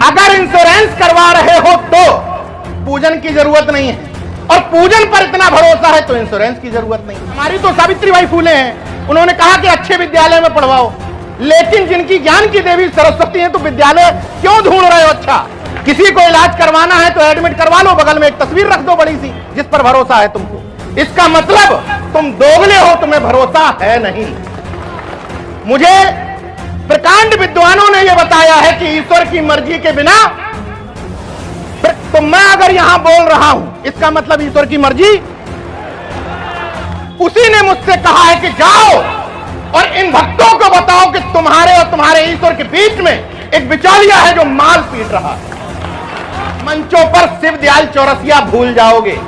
अगर इंश्योरेंस करवा रहे हो तो पूजन की जरूरत नहीं है, और पूजन पर इतना भरोसा है तो इंश्योरेंस की जरूरत नहीं। हमारी तो सावित्रीबाई फूले हैं, उन्होंने कहा कि अच्छे विद्यालय में पढ़वाओ, लेकिन जिनकी ज्ञान की देवी सरस्वती है तो विद्यालय क्यों ढूंढ रहे हो? अच्छा, किसी को इलाज करवाना है तो एडमिट करवा लो, बगल में एक तस्वीर रख दो बड़ी सी जिस पर भरोसा है तुमको। इसका मतलब तुम दोगले हो, तुम्हें भरोसा है नहीं। मुझे प्रकांड विद्वानों ने यह बताया है कि ईश्वर की मर्जी के बिना, तो मैं अगर यहां बोल रहा हूं इसका मतलब ईश्वर की मर्जी। उसी ने मुझसे कहा है कि जाओ और इन भक्तों को बताओ कि तुम्हारे और तुम्हारे ईश्वर के बीच में एक बिचौलिया है जो माल पीट रहा है। मंचों पर शिव दयाल चौरसिया भूल जाओगे,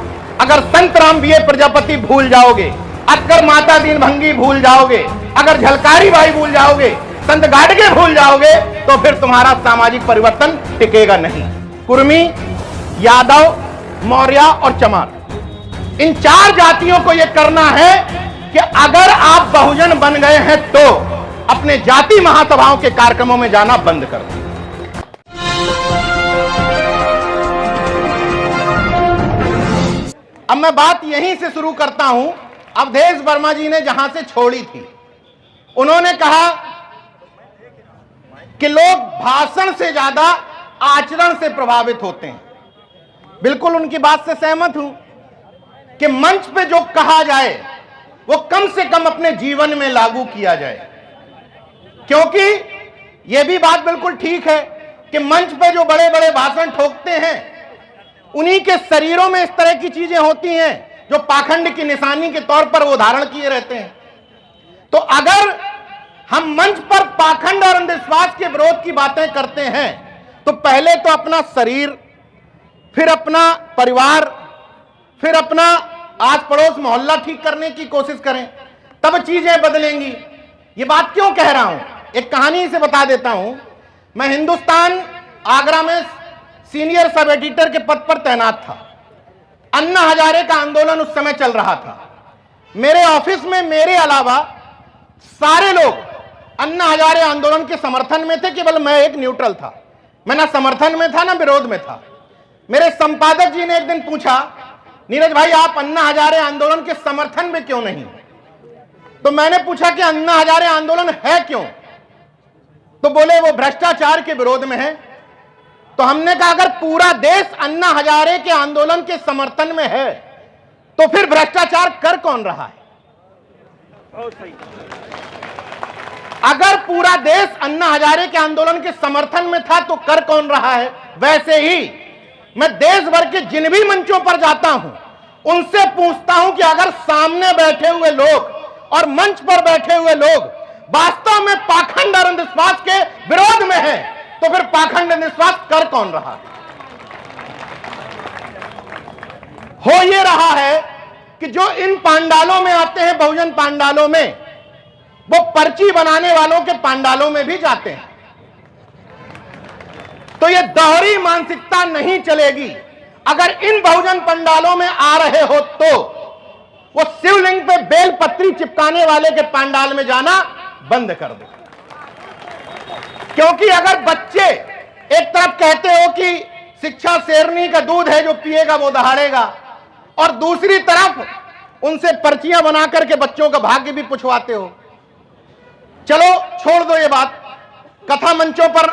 अगर संत राम बीए प्रजापति भूल जाओगे, अगर माता दीन भंगी भूल जाओगे, अगर झलकारी बाई भूल जाओगे, संत गाडगे भूल जाओगे, तो फिर तुम्हारा सामाजिक परिवर्तन टिकेगा नहीं। कुर्मी, यादव, मौर्य और चमार, इन चार जातियों को यह करना है कि अगर आप बहुजन बन गए हैं तो अपने जाति महासभाओं के कार्यक्रमों में जाना बंद कर दें। अब मैं बात यहीं से शुरू करता हूं। अवधेश वर्मा जी ने जहां से छोड़ी थी, उन्होंने कहा कि लोग भाषण से ज्यादा आचरण से प्रभावित होते हैं। बिल्कुल उनकी बात से सहमत हूं कि मंच पे जो कहा जाए वो कम से कम अपने जीवन में लागू किया जाए, क्योंकि यह भी बात बिल्कुल ठीक है कि मंच पे जो बड़े बड़े भाषण ठोकते हैं उन्हीं के शरीरों में इस तरह की चीजें होती हैं जो पाखंड की निशानी के तौर पर वो धारण किए रहते हैं। तो अगर हम मंच पर पाखंड और अंधविश्वास के विरोध की बातें करते हैं तो पहले तो अपना शरीर, फिर अपना परिवार, फिर अपना आस पड़ोस मोहल्ला ठीक करने की कोशिश करें, तब चीजें बदलेंगी। ये बात क्यों कह रहा हूं, एक कहानी से बता देता हूं। मैं हिंदुस्तान आगरा में सीनियर सब एडिटर के पद पर तैनात था। अन्ना हजारे का आंदोलन उस समय चल रहा था। मेरे ऑफिस में मेरे अलावा सारे लोग अन्ना हजारे आंदोलन के समर्थन में थे, केवल मैं एक न्यूट्रल था। मैं ना समर्थन में था ना विरोध में था। मेरे संपादक जी ने एक दिन पूछा, नीरज भाई आप अन्ना हजारे आंदोलन के समर्थन में क्यों नहीं? तो मैंने पूछा कि अन्ना हजारे आंदोलन है क्यों? तो बोले वो भ्रष्टाचार के विरोध में है। तो हमने कहा अगर पूरा देश अन्ना हजारे के आंदोलन के समर्थन में है तो फिर भ्रष्टाचार कर कौन रहा है? अगर पूरा देश अन्ना हजारे के आंदोलन के समर्थन में था तो कर कौन रहा है? वैसे ही मैं देश भर के जिन भी मंचों पर जाता हूं उनसे पूछता हूं कि अगर सामने बैठे हुए लोग और मंच पर बैठे हुए लोग वास्तव में पाखंड और अंधविश्वास के विरोध में है तो फिर पाखंड अंधविश्वास कर कौन रहा है? हो ये रहा है कि जो इन पांडालों में आते हैं, बहुजन पांडालों में, वो पर्ची बनाने वालों के पांडालों में भी जाते हैं। तो ये दोहरी मानसिकता नहीं चलेगी। अगर इन बहुजन पंडालों में आ रहे हो तो वो शिवलिंग पे बेलपत्री चिपकाने वाले के पंडाल में जाना बंद कर दो। क्योंकि अगर बच्चे एक तरफ कहते हो कि शिक्षा शेरनी का दूध है, जो पिएगा वो दहाड़ेगा, और दूसरी तरफ उनसे पर्चियां बना करके बच्चों का भाग्य भी पुछवाते हो। चलो छोड़ दो ये बात। कथा मंचों पर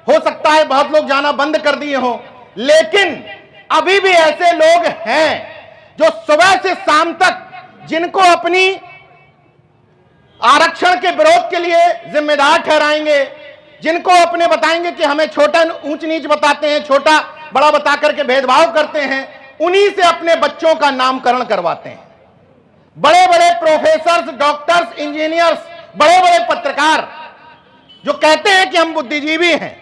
हो सकता है बहुत लोग जाना बंद कर दिए हो, लेकिन अभी भी ऐसे लोग हैं जो सुबह से शाम तक, जिनको अपनी आरक्षण के विरोध के लिए जिम्मेदार ठहराएंगे, जिनको अपने बताएंगे कि हमें छोटा ऊंच नीच बताते हैं, छोटा बड़ा बता करके भेदभाव करते हैं, उन्हीं से अपने बच्चों का नामकरण करवाते हैं। बड़े बड़े प्रोफेसर्स, डॉक्टर्स, इंजीनियर्स, बड़े बड़े पत्रकार जो कहते हैं कि हम बुद्धिजीवी हैं,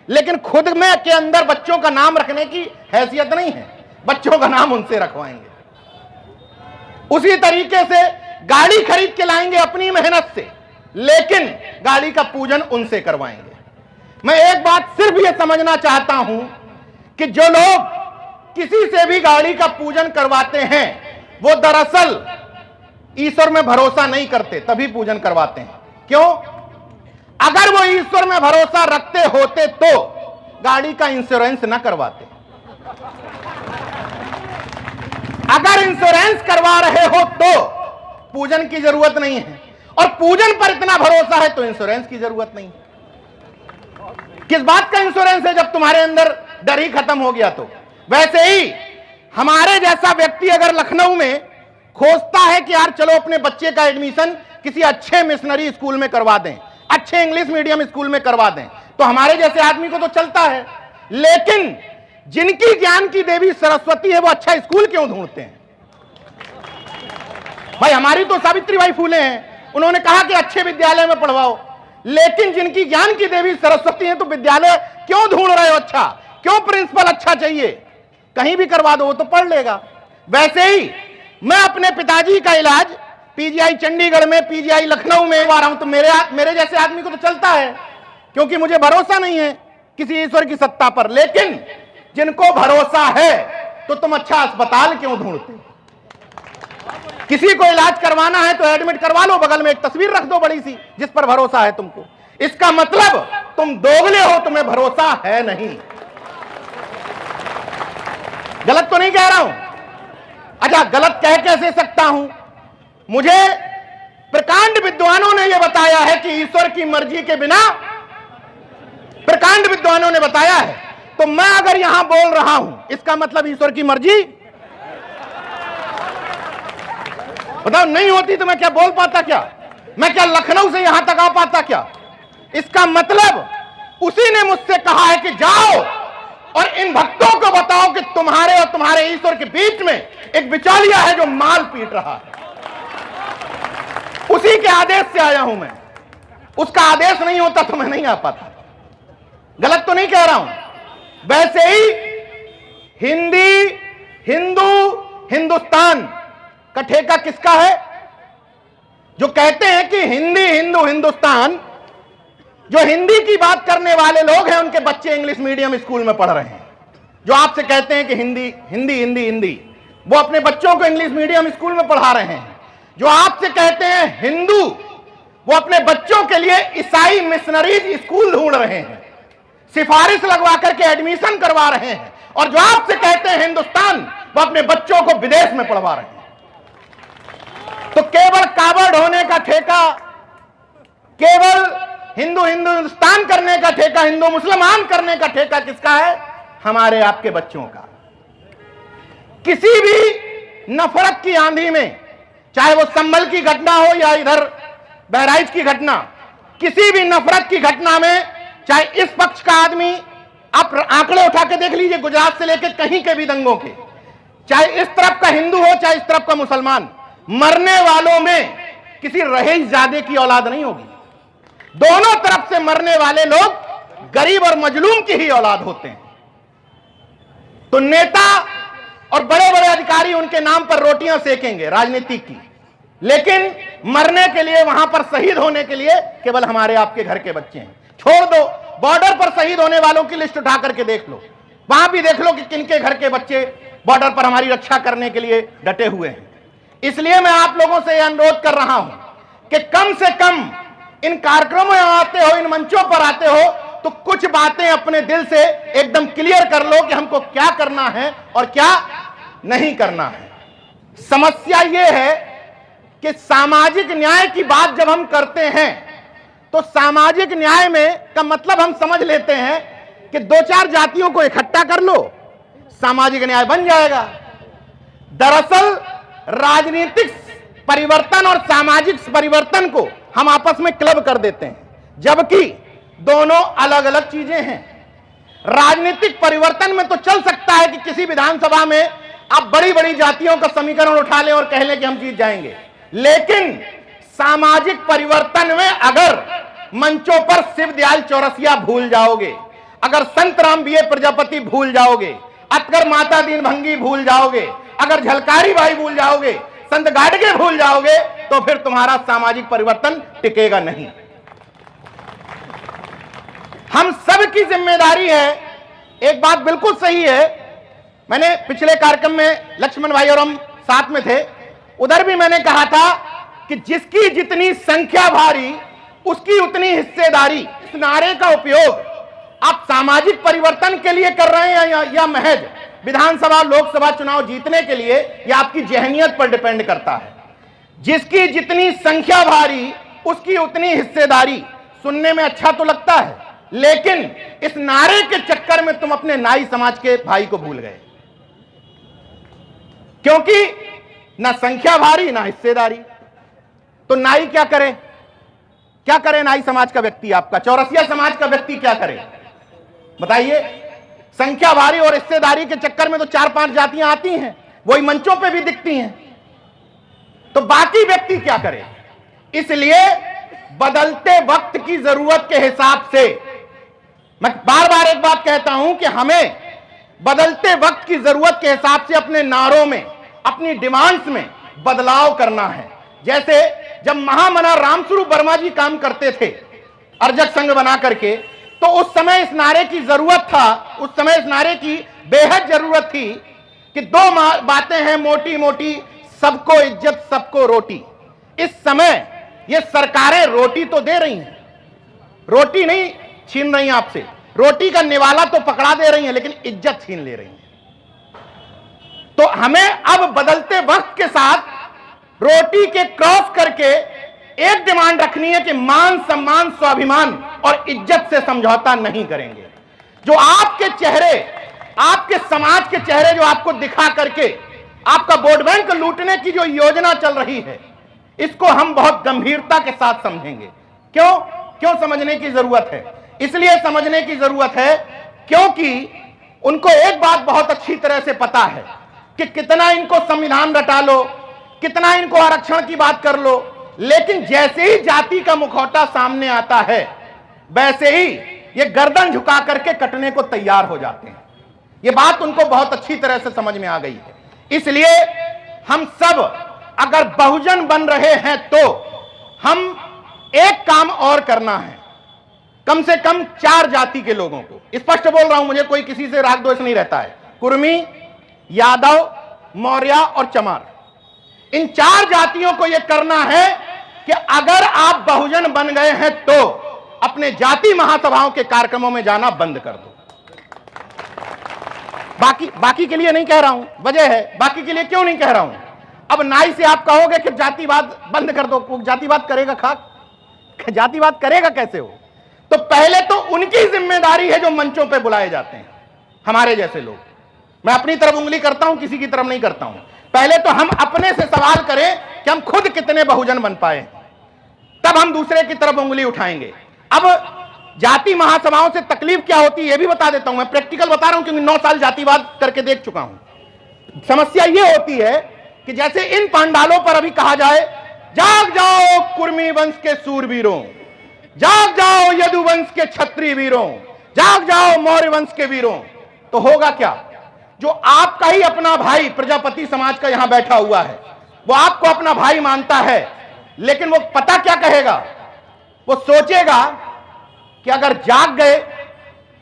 लेकिन खुद में के अंदर बच्चों का नाम रखने की हैसियत नहीं है, बच्चों का नाम उनसे रखवाएंगे। उसी तरीके से गाड़ी खरीद के लाएंगे अपनी मेहनत से, लेकिन गाड़ी का पूजन उनसे करवाएंगे। मैं एक बात सिर्फ यह समझना चाहता हूं कि जो लोग किसी से भी गाड़ी का पूजन करवाते हैं वो दरअसल ईश्वर में भरोसा नहीं करते, तभी पूजन करवाते हैं। क्यों? अगर वो ईश्वर में भरोसा रखते होते तो गाड़ी का इंश्योरेंस ना करवाते। अगर इंश्योरेंस करवा रहे हो तो पूजन की जरूरत नहीं है, और पूजन पर इतना भरोसा है तो इंश्योरेंस की जरूरत नहीं। किस बात का इंश्योरेंस है जब तुम्हारे अंदर डर ही खत्म हो गया तो। वैसे ही हमारे जैसा व्यक्ति अगर लखनऊ में खोजता है कि यार चलो अपने बच्चे का एडमिशन किसी अच्छे मिशनरी स्कूल में करवा दें, अच्छे इंग्लिश मीडियम स्कूल में करवा दें, तो हमारे जैसे आदमी को तो चलता है। लेकिन जिनकी ज्ञान की देवी सरस्वती है वो अच्छा स्कूल क्यों ढूंढते हैं? भाई हमारी तो सावित्रीबाई फूले हैं, उन्होंने कहा कि अच्छे विद्यालय में पढ़वाओ, लेकिन जिनकी ज्ञान की देवी सरस्वती है तो विद्यालय क्यों ढूंढ रहे हो? अच्छा क्यों प्रिंसिपल अच्छा चाहिए? कहीं भी करवा दो वो तो पढ़ लेगा। वैसे ही मैं अपने पिताजी का इलाज पीजीआई चंडीगढ़ में, पीजीआई लखनऊ में करवा रहा हूं, तो मेरे जैसे आदमी को तो चलता है, क्योंकि मुझे भरोसा नहीं है किसी ईश्वर की सत्ता पर। लेकिन जिनको भरोसा है तो तुम अच्छा अस्पताल क्यों ढूंढते? किसी को इलाज करवाना है तो एडमिट करवा लो, बगल में एक तस्वीर रख दो बड़ी सी जिस पर भरोसा है तुमको। इसका मतलब तुम दोगले हो, तुम्हें भरोसा है नहीं। गलत तो नहीं कह रहा हूं? अच्छा, गलत कह कैसे सकता हूं? मुझे प्रकांड विद्वानों ने यह बताया है कि ईश्वर की मर्जी के बिना, प्रकांड विद्वानों ने बताया है, तो मैं अगर यहां बोल रहा हूं इसका मतलब ईश्वर की मर्जी बताओ नहीं होती तो मैं क्या बोल पाता? क्या मैं क्या लखनऊ से यहां तक आ पाता? क्या इसका मतलब उसी ने मुझसे कहा है कि जाओ और इन भक्तों को बताओ कि तुम्हारे और तुम्हारे ईश्वर के बीच में एक बिचौलिया है जो माल पीट रहा है। उसी के आदेश से आया हूं मैं। उसका आदेश नहीं होता तो मैं नहीं आ पाता। गलत तो नहीं कह रहा हूं? वैसे ही हिंदी, हिंदू, हिंदुस्तान का ठेका किसका है? जो कहते हैं कि हिंदी, हिंदू, हिंदुस्तान, जो हिंदी की बात करने वाले लोग हैं उनके बच्चे इंग्लिश मीडियम स्कूल में पढ़ रहे हैं। जो आपसे कहते हैं कि हिंदी हिंदी हिंदी हिंदी, वो अपने बच्चों को इंग्लिश मीडियम स्कूल में पढ़ा रहे हैं। जो आपसे कहते हैं हिंदू, वो अपने बच्चों के लिए ईसाई मिशनरीज स्कूल ढूंढ रहे हैं, सिफारिश लगवा करके एडमिशन करवा रहे हैं। और जो आपसे कहते हैं हिंदुस्तान, वो अपने बच्चों को विदेश में पढ़वा रहे हैं। तो केवल काबड़ होने का ठेका, केवल हिंदू हिंदुस्तान करने का ठेका, हिंदू मुसलमान करने का ठेका किसका है? हमारे आपके बच्चों का। किसी भी नफरत की आंधी में, चाहे वो संभल की घटना हो या इधर बहराइच की घटना, किसी भी नफरत की घटना में, चाहे इस पक्ष का आदमी, आप आंकड़े उठा के देख लीजिए गुजरात से लेकर कहीं के भी दंगों के, चाहे इस तरफ का हिंदू हो चाहे इस तरफ का मुसलमान, मरने वालों में किसी रहीज़ादे की औलाद नहीं होगी। दोनों तरफ से मरने वाले लोग गरीब और मजलूम की ही औलाद होते हैं। तो नेता और बड़े बड़े अधिकारी उनके नाम पर रोटियां सेकेंगे राजनीति की, लेकिन मरने के लिए, वहां पर शहीद होने के लिए केवल हमारे आपके घर के बच्चे हैं। छोड़ दो, बॉर्डर पर शहीद होने वालों की लिस्ट उठा करके देख लो, वहां भी देख लो कि किनके घर के बच्चे बॉर्डर पर हमारी रक्षा करने के लिए डटे हुए हैं। इसलिए मैं आप लोगों से यह अनुरोध कर रहा हूं कि कम से कम इन कार्यक्रमों में आते हो, इन मंचों पर आते हो, तो कुछ बातें अपने दिल से एकदम क्लियर कर लो कि हमको क्या करना है और क्या नहीं करना है। समस्या यह है कि सामाजिक न्याय की बात जब हम करते हैं तो सामाजिक न्याय में का मतलब हम समझ लेते हैं कि दो चार जातियों को इकट्ठा कर लो, सामाजिक न्याय बन जाएगा। दरअसल राजनीतिक परिवर्तन और सामाजिक परिवर्तन को हम आपस में क्लब कर देते हैं, जबकि दोनों अलग अलग चीजें हैं। राजनीतिक परिवर्तन में तो चल सकता है कि किसी विधानसभा में आप बड़ी बड़ी जातियों का समीकरण उठा लें और कह लें कि हम जीत जाएंगे, लेकिन सामाजिक परिवर्तन में अगर मंचों पर शिवदयाल चौरसिया भूल जाओगे, अगर संत राम बीए प्रजापति भूल जाओगे, अगर माता दीन भंगी भूल जाओगे, अगर झलकारी बाई भूल जाओगे, संत गाडगे भूल जाओगे, तो फिर तुम्हारा सामाजिक परिवर्तन टिकेगा नहीं। हम सब की जिम्मेदारी है। एक बात बिल्कुल सही है, मैंने पिछले कार्यक्रम में लक्ष्मण भाई और हम साथ में थे, उधर भी मैंने कहा था कि जिसकी जितनी संख्या भारी उसकी उतनी हिस्सेदारी। इस नारे का उपयोग आप सामाजिक परिवर्तन के लिए कर रहे हैं या महज विधानसभा लोकसभा चुनाव जीतने के लिए, यह आपकी जहनियत पर डिपेंड करता है। जिसकी जितनी संख्या भारी उसकी उतनी हिस्सेदारी। सुनने में अच्छा तो लगता है, लेकिन इस नारे के चक्कर में तुम अपने नाई समाज के भाई को भूल गए, क्योंकि ना संख्या भारी ना हिस्सेदारी। तो नाई क्या करे? क्या करे नाई समाज का व्यक्ति? आपका चौरसिया समाज का व्यक्ति क्या करे बताइए? संख्या भारी और हिस्सेदारी के चक्कर में तो 4-5 जातियां आती हैं, वही मंचों पे भी दिखती हैं, तो बाकी व्यक्ति क्या करे? इसलिए बदलते वक्त की जरूरत के हिसाब से मैं बार बार एक बात कहता हूं कि हमें बदलते वक्त की जरूरत के हिसाब से अपने नारों में, अपनी डिमांड्स में बदलाव करना है। जैसे जब महामना रामस्वरूप वर्मा जी काम करते थे अर्जक संघ बना करके, तो उस समय इस नारे की जरूरत था, उस समय इस नारे की बेहद जरूरत थी कि दो बातें हैं मोटी मोटी, सबको इज्जत सबको रोटी। इस समय ये सरकारें रोटी तो दे रही हैं, रोटी नहीं छीन रही हैं आपसे, रोटी का निवाला तो पकड़ा दे रही हैं, लेकिन इज्जत छीन ले रही हैं। तो हमें अब बदलते वक्त के साथ रोटी के क्रॉस करके एक डिमांड रखनी है कि मान सम्मान स्वाभिमान और इज्जत से समझौता नहीं करेंगे। जो आपके चेहरे, आपके समाज के चेहरे जो आपको दिखा करके आपका वोट बैंक लूटने की जो योजना चल रही है, इसको हम बहुत गंभीरता के साथ समझेंगे। क्यों समझने की जरूरत है? इसलिए समझने की जरूरत है क्योंकि उनको एक बात बहुत अच्छी तरह से पता है कि कितना इनको संविधान रटा लो, कितना इनको आरक्षण की बात कर लो, लेकिन जैसे ही जाति का मुखौटा सामने आता है, वैसे ही ये गर्दन झुका करके कटने को तैयार हो जाते हैं। ये बात उनको बहुत अच्छी तरह से समझ में आ गई है। इसलिए हम सब अगर बहुजन बन रहे हैं तो हम एक काम और करना है, कम से कम 4 जाति के लोगों को, स्पष्ट बोल रहा हूं, मुझे कोई किसी से राग द्वेष नहीं रहता है, कुर्मी, यादव, मौर्य और चमार, इन 4 जातियों को यह करना है कि अगर आप बहुजन बन गए हैं तो अपने जाति महासभाओं के कार्यक्रमों में जाना बंद कर दो। बाकी के लिए नहीं कह रहा हूं, वजह है बाकी के लिए क्यों नहीं कह रहा हूं। अब नाई से आप कहोगे कि जातिवाद बंद कर दो, जातिवाद करेगा खाक, जातिवाद करेगा कैसे हो? तो पहले तो उनकी जिम्मेदारी है जो मंचों पे बुलाए जाते हैं, हमारे जैसे लोग। मैं अपनी तरफ उंगली करता हूं, किसी की तरफ नहीं करता हूं। पहले तो हम अपने से सवाल करें कि हम खुद कितने बहुजन बन पाए, तब हम दूसरे की तरफ उंगली उठाएंगे। अब जाति महासभाओं से तकलीफ क्या होती है यह भी बता देता हूं, मैं प्रैक्टिकल बता रहा हूं क्योंकि 9 साल जातिवाद करके देख चुका हूं। समस्या यह होती है कि जैसे इन पांडालों पर अभी कहा जाए, जाग जाओ कुर्मी वंश के सूरवीरों, जाग जाओ यदुवंश के क्षत्रिय वीरों, जाग जाओ मौर्य वंश के वीरों, तो होगा क्या? जो आपका ही अपना भाई प्रजापति समाज का यहां बैठा हुआ है, वो आपको अपना भाई मानता है, लेकिन वो पता क्या कहेगा? वो सोचेगा कि अगर जाग गए,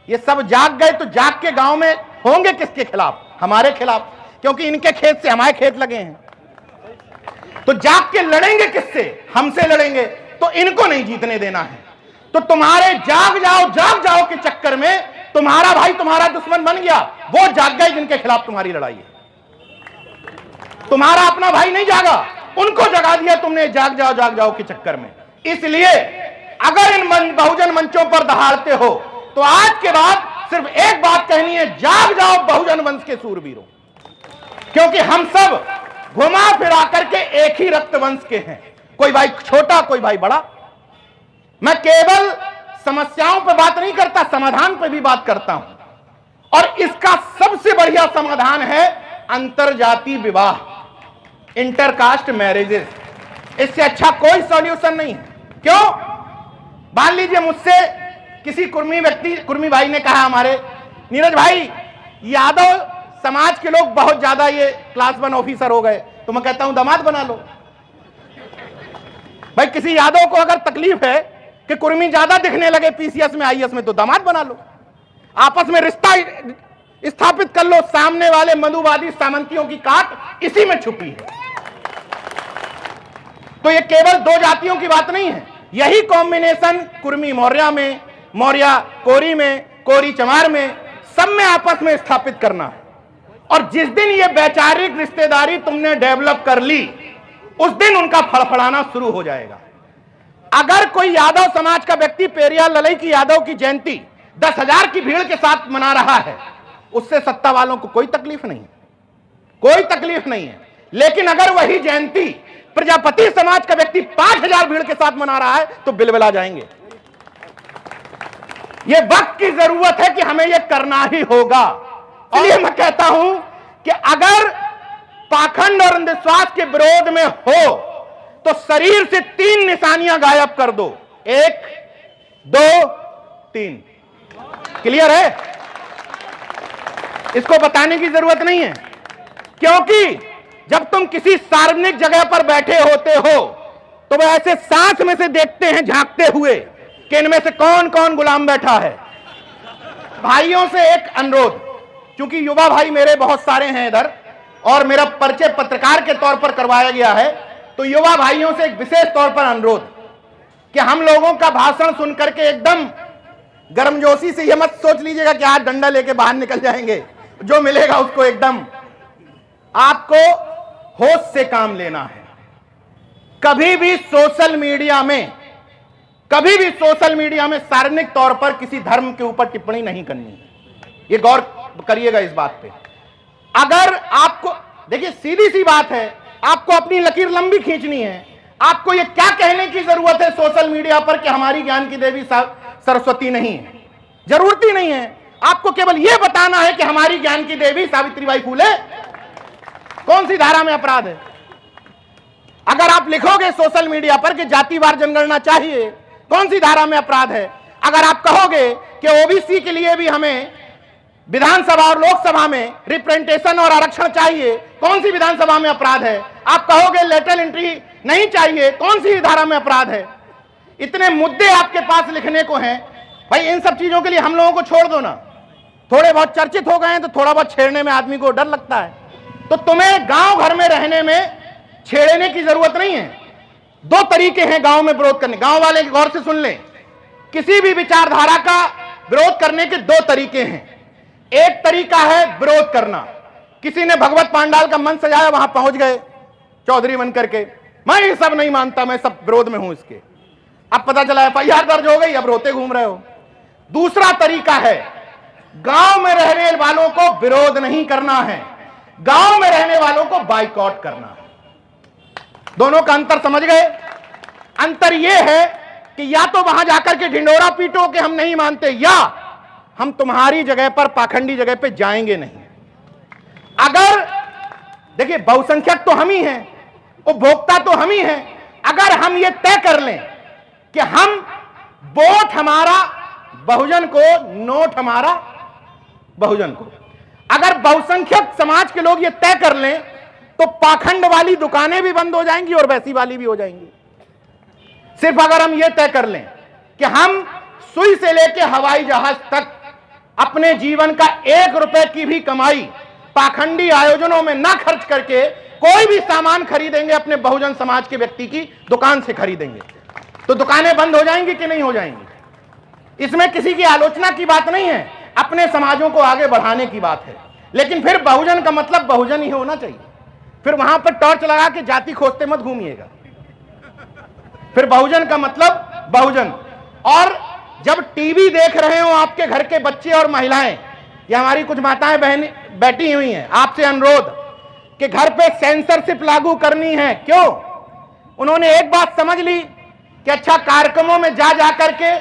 ये सब जाग गए, तो जाग के गांव में होंगे किसके खिलाफ? हमारे खिलाफ, क्योंकि इनके खेत से हमारे खेत लगे हैं। तो जाग के लड़ेंगे किससे? हमसे लड़ेंगे, तो इनको नहीं जीतने देना है। तो तुम्हारे जाग जाओ के चक्कर में तुम्हारा भाई तुम्हारा दुश्मन बन गया, वो जाग गए जिनके खिलाफ तुम्हारी लड़ाई है। तुम्हारा अपना भाई नहीं जागा, उनको जगा दिया तुमने जाग जाओ के चक्कर में। इसलिए अगर इन बहुजन मंचों पर दहाड़ते हो तो आज के बाद सिर्फ एक बात कहनी है, जाग जाओ बहुजन वंश के सूरवीरों, क्योंकि हम सब घुमा फिरा करके एक ही रक्त वंश के हैं, कोई भाई छोटा कोई भाई बड़ा। मैं केवल समस्याओं पर बात नहीं करता, समाधान पर भी बात करता हूं, और इसका सबसे बढ़िया समाधान है अंतरजातीय विवाह, इंटरकास्ट मैरिजेस। इससे अच्छा कोई सॉल्यूशन नहीं है। क्यों? मान लीजिए मुझसे किसी कुर्मी भाई ने कहा, हमारे नीरज भाई यादव समाज के लोग बहुत ज्यादा ये क्लास 1 ऑफिसर हो गए, तो मैं कहता हूं दामाद बना लो। भाई किसी यादव को अगर तकलीफ है कि कुर्मी ज्यादा दिखने लगे पीसीएस में आईएएस में, तो दामाद बना लो, आपस में रिश्ता स्थापित कर लो। सामने वाले मधुवादी सामंतियों की काट इसी में छुपी है। तो ये केवल 2 जातियों की बात नहीं है, यही कॉम्बिनेशन कुर्मी मौर्य में, मौर्य कोरी में, कोरी चमार में, सब में आपस में स्थापित करना है। और जिस दिन ये वैचारिक रिश्तेदारी तुमने डेवलप कर ली, उस दिन उनका फड़फड़ाना शुरू हो जाएगा। अगर कोई यादव समाज का व्यक्ति पेरियार ललई की यादव की जयंती 10,000 की भीड़ के साथ मना रहा है, उससे सत्ता वालों को कोई तकलीफ नहीं है, कोई तकलीफ नहीं है। लेकिन अगर वही जयंती प्रजापति समाज का व्यक्ति 5,000 भीड़ के साथ मना रहा है तो बिलबिला जाएंगे। यह वक्त की जरूरत है कि हमें यह करना ही होगा। इसलिए मैं कहता हूं कि अगर पाखंड और अंधविश्वास के विरोध में हो तो शरीर से 3 निशानियां गायब कर दो, 1 2 3। क्लियर है? इसको बताने की जरूरत नहीं है, क्योंकि जब तुम किसी सार्वजनिक जगह पर बैठे होते हो तो वह ऐसे सांस में से देखते हैं झांकते हुए कि इनमें से कौन कौन गुलाम बैठा है। भाइयों से एक अनुरोध, क्योंकि युवा भाई मेरे बहुत सारे हैं इधर और मेरा परिचय पत्रकार के तौर पर करवाया गया है, तो युवा भाइयों से एक विशेष तौर पर अनुरोध कि हम लोगों का भाषण सुन करके एकदम गर्मजोशी से यह मत सोच लीजिएगा कि आज डंडा लेके बाहर निकल जाएंगे। जो मिलेगा उसको एकदम आपको होश से काम लेना है। कभी भी सोशल मीडिया में सार्वजनिक तौर पर किसी धर्म के ऊपर टिप्पणी नहीं करनी है। ये गौर करिएगा इस बात पे। अगर आपको, देखिए सीधी सी बात है, आपको अपनी लकीर लंबी खींचनी है। आपको ये क्या कहने की जरूरत है सोशल मीडिया पर कि हमारी ज्ञान की देवी सरस्वती नहीं है? जरूरत ही नहीं है। आपको केवल यह बताना है कि हमारी ज्ञान की देवी सावित्रीबाई फूले कौन सी धारा में अपराध है। अगर आप लिखोगे सोशल मीडिया पर कि जातिवार जनगणना चाहिए, कौन सी धारा में अपराध है? अगर आप कहोगे कि ओबीसी के लिए भी हमें विधानसभा और लोकसभा में रिप्रेजेंटेशन और आरक्षण चाहिए, कौन सी विधानसभा में अपराध है? आप कहोगे लेटरल एंट्री नहीं चाहिए, कौन सी धारा में अपराध है? इतने मुद्दे आपके पास लिखने को हैं भाई। इन सब चीजों के लिए हम लोगों को छोड़ दो ना। थोड़े बहुत चर्चित हो गए हैं तो थोड़ा बहुत छेड़ने में आदमी को डर लगता है। तो तुम्हें गांव घर में रहने में छेड़ने की जरूरत नहीं है। 2 तरीके हैं गांव में विरोध करने। गांव वाले गौर से सुन लें, किसी भी विचारधारा का विरोध करने के 2 तरीके हैं। एक तरीका है विरोध करना। किसी ने भगवत पांडाल का मंच सजाया, वहां पहुंच गए चौधरी बन करके, मैं ये सब नहीं मानता, मैं सब विरोध में हूं इसके। अब पता चला FIR दर्ज हो गई, अब रोते घूम रहे हो। दूसरा तरीका है गांव में रहने वालों को विरोध नहीं करना है, गांव में रहने वालों को बाइकआउट करना है। दोनों का अंतर समझ गए? अंतर यह है कि या तो वहां जाकर के ढिंडोरा पीटो कि हम नहीं मानते, या हम तुम्हारी जगह पर, पाखंडी जगह पे जाएंगे नहीं। अगर देखिए बहुसंख्यक तो हम ही हैं, उपभोक्ता तो हम ही हैं। अगर हम ये तय कर लें कि हम वोट हमारा बहुजन को, नोट हमारा बहुजन को, अगर बहुसंख्यक समाज के लोग ये तय कर लें तो पाखंड वाली दुकानें भी बंद हो जाएंगी और वैसी वाली भी हो जाएंगी। सिर्फ अगर हम ये तय कर लें कि हम सुई से लेकर हवाई जहाज तक अपने जीवन का 1 रुपए की भी कमाई पाखंडी आयोजनों में ना खर्च करके कोई भी सामान खरीदेंगे, अपने बहुजन समाज के व्यक्ति की दुकान से खरीदेंगे, तो दुकानें बंद हो जाएंगी कि नहीं हो जाएंगी? इसमें किसी की आलोचना की बात नहीं है, अपने समाजों को आगे बढ़ाने की बात है। लेकिन फिर बहुजन का मतलब बहुजन ही होना चाहिए। फिर वहां पर टॉर्च लगा के जाति खोजते मत घूमिएगा। फिर बहुजन का मतलब बहुजन। और जब टीवी देख रहे हो आपके घर के बच्चे और महिलाएं, या हमारी कुछ माताएं बहनें बैठी हुई हैं, आपसे अनुरोध कि घर पे सेंसरशिप लागू करनी है। क्यों? उन्होंने एक बात समझ ली कि अच्छा, कार्यक्रमों में जा करके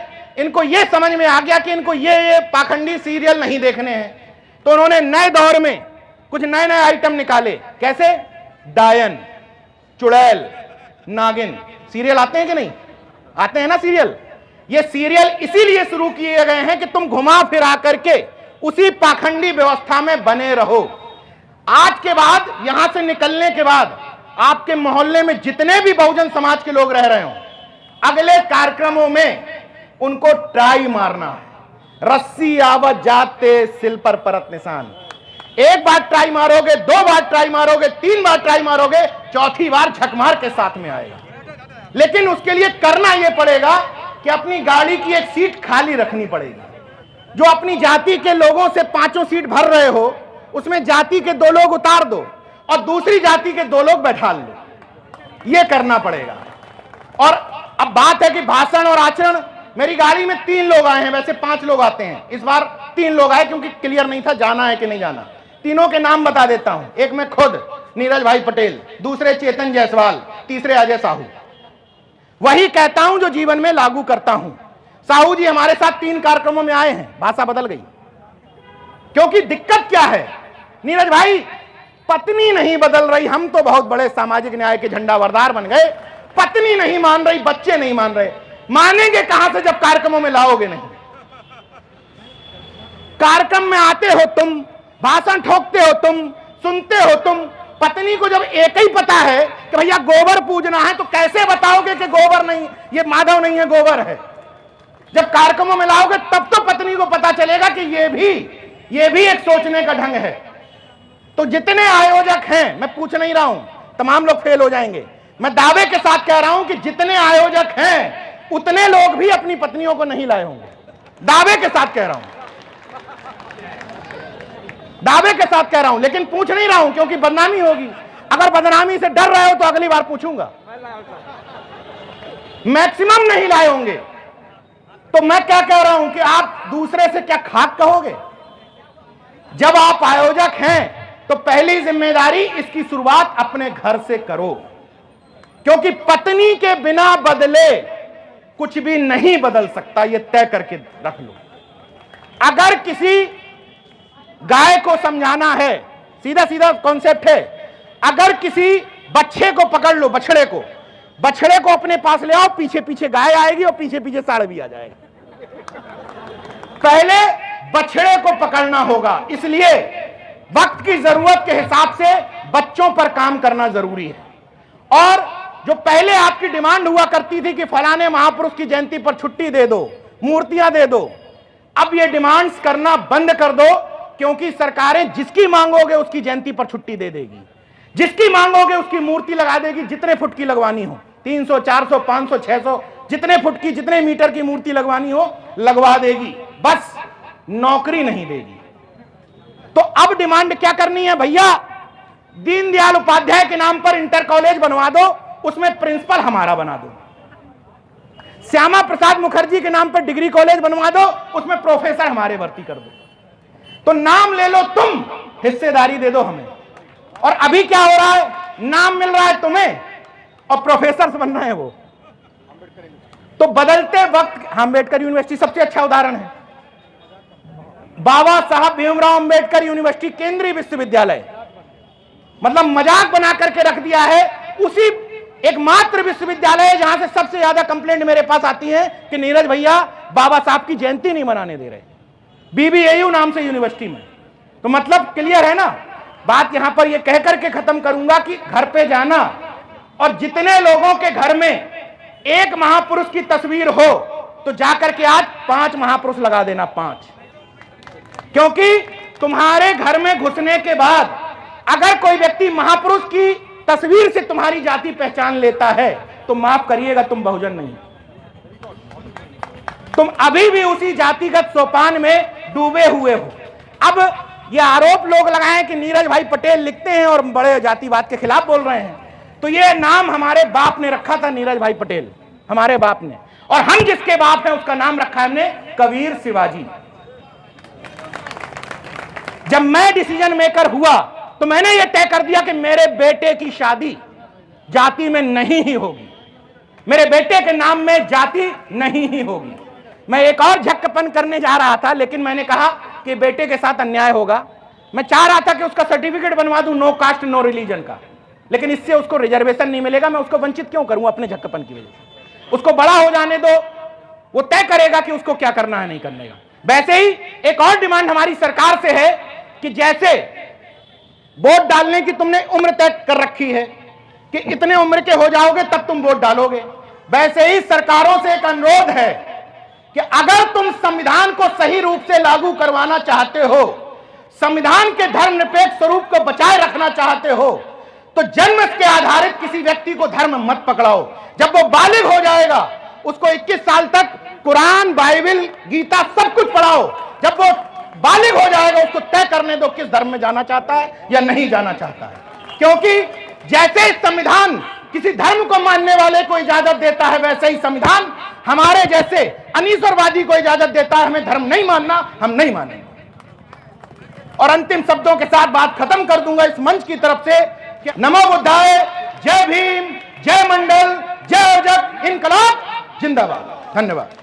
इनको ये समझ में आ गया कि इनको ये पाखंडी सीरियल नहीं देखने हैं, तो उन्होंने नए दौर में कुछ नए नए आइटम निकाले। कैसे? डायन, चुड़ैल, नागिन सीरियल आते हैं कि नहीं आते हैं ना सीरियल? ये सीरियल इसीलिए शुरू किए गए हैं कि तुम घुमा फिरा करके उसी पाखंडी व्यवस्था में बने रहो। आज के बाद, यहां से निकलने के बाद, आपके मोहल्ले में जितने भी बहुजन समाज के लोग रह रहे हो, अगले कार्यक्रमों में उनको ट्राई मारना है। रस्सी आवत जाते सिल पर परत निशान। एक बार ट्राई मारोगे, 2 बार ट्राई मारोगे, 3 बार ट्राई मारोगे, चौथी बार झकमार के साथ में आएगा। लेकिन उसके लिए करना यह पड़ेगा कि अपनी गाड़ी की एक सीट खाली रखनी पड़ेगी। जो अपनी जाति के लोगों से 5 सीट भर रहे हो, उसमें जाति के 2 लोग उतार दो और दूसरी जाति के 2 लोग बैठा लो। यह करना पड़ेगा। और अब बात है कि भाषण और आचरण, मेरी गाड़ी में 3 लोग आए हैं, वैसे 5 लोग आते हैं, इस बार 3 लोग आए क्योंकि क्लियर नहीं था जाना है कि नहीं जाना। तीनों के नाम बता देता हूं। एक मैं खुद नीरज भाई पटेल, दूसरे चेतन जायसवाल, तीसरे अजय साहू। वही कहता हूं जो जीवन में लागू करता हूं। साहू जी हमारे साथ 3 कार्यक्रमों में आए हैं, भाषा बदल गई। क्योंकि दिक्कत क्या है नीरज भाई, पत्नी नहीं बदल रही, हम तो बहुत बड़े सामाजिक न्याय के झंडावरदार बन गए, पत्नी नहीं मान रही, बच्चे नहीं मान रहे। मानेंगे कहां से जब कार्यक्रमों में लाओगे नहीं। कार्यक्रम में आते हो तुम, भाषण ठोकते हो तुम, सुनते हो तुम, पत्नी को जब एक ही पता है कि भैया गोबर पूजना है, तो कैसे बताओगे कि गोबर नहीं, ये माधव नहीं है, गोबर है। जब कार्यक्रमों में लाओगे तब तो पत्नी को पता चलेगा कि ये भी एक सोचने का ढंग है। तो जितने आयोजक हैं, मैं पूछ नहीं रहा हूं, तमाम लोग फेल हो जाएंगे, मैं दावे के साथ कह रहा हूं कि जितने आयोजक हैं उतने लोग भी अपनी पत्नियों को नहीं लाए होंगे। दावे के साथ कह रहा हूं, दावे के साथ कह रहा हूं, लेकिन पूछ नहीं रहा हूं क्योंकि बदनामी होगी। अगर बदनामी से डर रहे हो तो अगली बार पूछूंगा। मैक्सिमम नहीं लाए होंगे तो मैं क्या कह रहा हूं कि आप दूसरे से क्या खाक कहोगे। जब आप आयोजक हैं तो पहली जिम्मेदारी इसकी शुरुआत अपने घर से करो, क्योंकि पत्नी के बिना बदले कुछ भी नहीं बदल सकता, यह तय करके रख लो। अगर किसी गाय को समझाना है, सीधा सीधा कॉन्सेप्ट है, अगर किसी बच्चे को पकड़ लो, बछड़े को अपने पास ले आओ, पीछे पीछे गाय आएगी और पीछे पीछे साढ़ भी आ जाएगा। पहले बछड़े को पकड़ना होगा, इसलिए वक्त की जरूरत के हिसाब से बच्चों पर काम करना जरूरी है। और जो पहले आपकी डिमांड हुआ करती थी कि फलाने महापुरुष की जयंती पर छुट्टी दे दो, मूर्तियां दे दो, अब ये डिमांड्स करना बंद कर दो, क्योंकि सरकारें जिसकी मांगोगे उसकी जयंती पर छुट्टी दे देगी, जिसकी मांगोगे उसकी मूर्ति लगा देगी, जितने फुट की लगवानी हो, 300, 400, 500, 600, जितने फुट की, जितने मीटर की मूर्ति लगवानी हो लगवा देगी, बस नौकरी नहीं देगी। तो अब डिमांड क्या करनी है भैया, दीनदयाल उपाध्याय के नाम पर इंटर कॉलेज बनवा दो, उसमें प्रिंसिपल हमारा बना दो। श्यामा प्रसाद मुखर्जी के नाम पर डिग्री कॉलेज बनवा दो, उसमें प्रोफेसर हमारे भर्ती कर दो। तो नाम ले लो तुम, हिस्सेदारी दे दो हमें। और अभी क्या हो रहा है, नाम मिल रहा है तुम्हें और प्रोफेसर बनना है वो। तो बदलते वक्त, अम्बेडकर यूनिवर्सिटी सबसे अच्छा उदाहरण है। बाबा साहब भीमराव अंबेडकर यूनिवर्सिटी केंद्रीय विश्वविद्यालय, मतलब मजाक बना करके रख दिया है, उसी एकमात्र विश्वविद्यालय है जहां से सबसे ज्यादा कंप्लेंट मेरे पास आती है कि नीरज भैया बाबा साहब की जयंती नहीं मनाने दे रहे, BBAU नाम से यूनिवर्सिटी में। तो मतलब क्लियर है ना बात। यहां पर यह कहकर के खत्म करूंगा कि घर पे जाना और जितने लोगों के घर में एक महापुरुष की तस्वीर हो तो जाकर के आज 5 महापुरुष लगा देना, 5। क्योंकि तुम्हारे घर में घुसने के बाद अगर कोई व्यक्ति महापुरुष की तस्वीर से तुम्हारी जाति पहचान लेता है तो माफ करिएगा, तुम बहुजन नहीं, तुम अभी भी उसी जातिगत सोपान में डूबे हुए हो। अब ये आरोप लोग लगाएं कि नीरज भाई पटेल लिखते हैं और बड़े जातिवाद के खिलाफ बोल रहे हैं, तो ये नाम हमारे बाप ने रखा था, नीरज भाई पटेल हमारे बाप ने, और हम जिसके बाप हैं उसका नाम रखा है हमने कबीर शिवाजी। जब मैं डिसीजन मेकर हुआ तो मैंने यह तय कर दिया कि मेरे बेटे की शादी जाति में नहीं ही होगी, मेरे बेटे के नाम में जाति नहीं ही होगी। मैं एक और झक्कपन करने जा रहा था, लेकिन मैंने कहा कि बेटे के साथ अन्याय होगा। मैं चाह रहा था कि उसका सर्टिफिकेट बनवा दूं नो कास्ट नो रिलीजन का, लेकिन इससे उसको रिजर्वेशन नहीं मिलेगा। मैं उसको वंचित क्यों करूं अपने झक्कपन की वजह से। उसको बड़ा हो जाने दो, वो तय करेगा कि उसको क्या करना है नहीं करने का। वैसे ही एक और डिमांड हमारी सरकार से है कि जैसे वोट डालने की तुमने उम्र तय कर रखी है कि इतने उम्र के हो जाओगे तब तुम वोट डालोगे, वैसे ही सरकारों से एक अनुरोध है कि अगर तुम संविधान को सही रूप से लागू करवाना चाहते हो, संविधान के धर्मनिरपेक्ष स्वरूप को बचाए रखना चाहते हो, तो जन्म के आधारित किसी व्यक्ति को धर्म मत पकड़ाओ। जब वो बालिग हो जाएगा उसको 21 साल तक कुरान, बाइबल, गीता सब कुछ पढ़ाओ। जब वो बालिग हो जाएगा उसको तय करने दो किस धर्म में जाना चाहता है या नहीं जाना चाहता है। क्योंकि जैसे संविधान किसी धर्म को मानने वाले को इजाजत देता है, वैसे ही संविधान हमारे जैसे अनीश्वरवादी को इजाजत देता है। हमें धर्म नहीं मानना, हम नहीं मानेंगे। और अंतिम शब्दों के साथ बात खत्म कर दूंगा इस मंच की तरफ से कि नमो बुद्धाय, जय भीम, जय मंडल, जय जग, इनकलाब जिंदाबाद। धन्यवाद।